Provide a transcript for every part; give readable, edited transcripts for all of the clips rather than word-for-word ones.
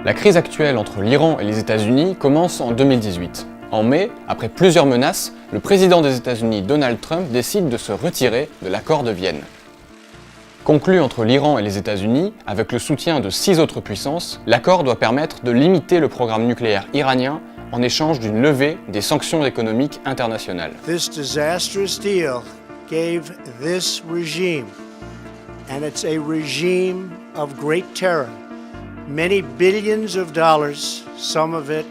La crise actuelle entre l'Iran et les États-Unis commence en 2018. En mai, après plusieurs menaces, le président des États-Unis, Donald Trump, décide de se retirer de l'accord de Vienne. Conclu entre l'Iran et les États-Unis, avec le soutien de 6 autres puissances, l'accord doit permettre de limiter le programme nucléaire iranien en échange d'une levée des sanctions économiques internationales. This disastrous deal gave this regime, and it's a regime of great terror, many billions of dollars, some of it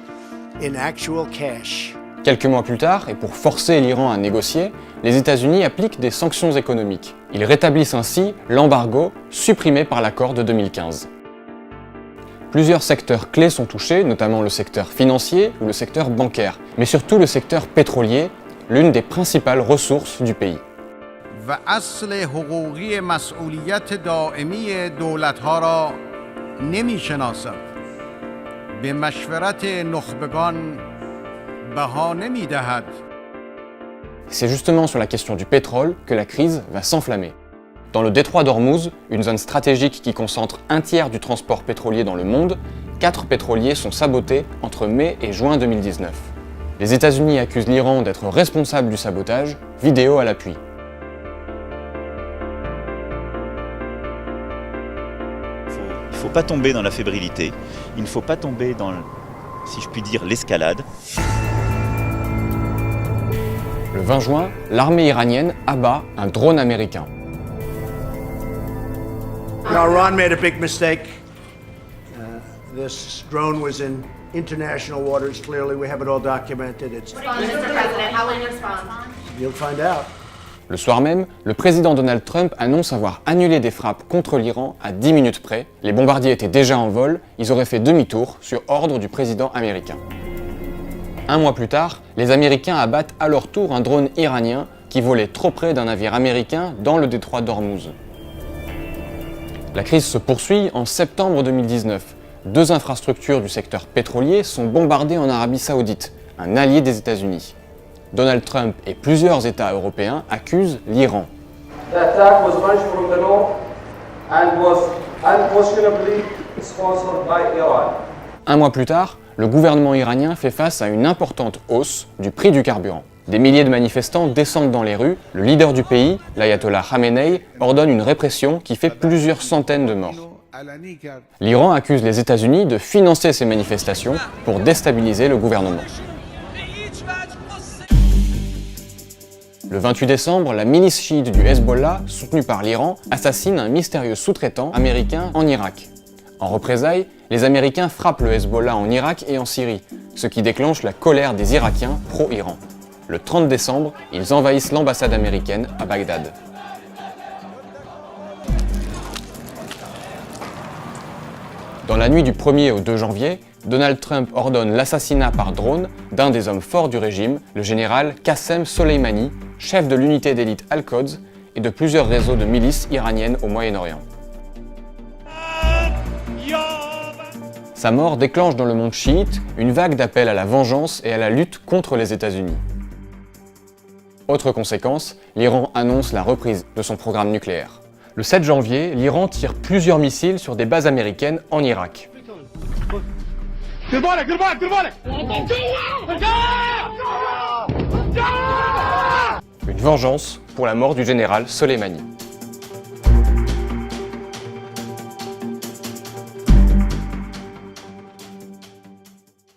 in actual cash. Quelques mois plus tard, et pour forcer l'Iran à négocier, les États-Unis appliquent des sanctions économiques. Ils rétablissent ainsi l'embargo supprimé par l'accord de 2015. Plusieurs secteurs clés sont touchés, notamment le secteur financier ou le secteur bancaire, mais surtout le secteur pétrolier, l'une des principales ressources du pays. C'est justement sur la question du pétrole que la crise va s'enflammer. Dans le détroit d'Ormuz, une zone stratégique qui concentre un tiers du transport pétrolier dans le monde, 4 pétroliers sont sabotés entre mai et juin 2019. Les États-Unis accusent l'Iran d'être responsable du sabotage, vidéo à l'appui. Il ne faut pas tomber dans la fébrilité, il ne faut pas tomber dans, si je puis dire, l'escalade. Le 20 juin, l'armée iranienne abat un drone américain. Iran made a big mistake. This drone was in international waters. Clearly, we have it all documented. Mr. President, how will you respond? You'll find out. Le soir même, le président Donald Trump annonce avoir annulé des frappes contre l'Iran à 10 minutes près. Les bombardiers étaient déjà en vol, ils auraient fait demi-tour sur ordre du président américain. Un mois plus tard, les Américains abattent à leur tour un drone iranien qui volait trop près d'un navire américain dans le détroit d'Ormuz. La crise se poursuit en septembre 2019. 2 infrastructures du secteur pétrolier sont bombardées en Arabie Saoudite, un allié des États-Unis. Donald Trump et plusieurs États européens accusent l'Iran. L'attaque was launched from the north and was unquestionably sponsored by Iran. Un mois plus tard, le gouvernement iranien fait face à une importante hausse du prix du carburant. Des milliers de manifestants descendent dans les rues. Le leader du pays, l'ayatollah Khamenei, ordonne une répression qui fait plusieurs centaines de morts. L'Iran accuse les États-Unis de financer ces manifestations pour déstabiliser le gouvernement. Le 28 décembre, la milice chiite du Hezbollah, soutenue par l'Iran, assassine un mystérieux sous-traitant américain en Irak. En représailles, les Américains frappent le Hezbollah en Irak et en Syrie, ce qui déclenche la colère des Irakiens pro-Iran. Le 30 décembre, ils envahissent l'ambassade américaine à Bagdad. Dans la nuit du 1er au 2 janvier, Donald Trump ordonne l'assassinat par drone d'un des hommes forts du régime, le général Qassem Soleimani, chef de l'unité d'élite Al-Quds et de plusieurs réseaux de milices iraniennes au Moyen-Orient. Sa mort déclenche dans le monde chiite une vague d'appels à la vengeance et à la lutte contre les États-Unis. Autre conséquence, l'Iran annonce la reprise de son programme nucléaire. Le 7 janvier, l'Iran tire plusieurs missiles sur des bases américaines en Irak. Une vengeance pour la mort du général Soleimani.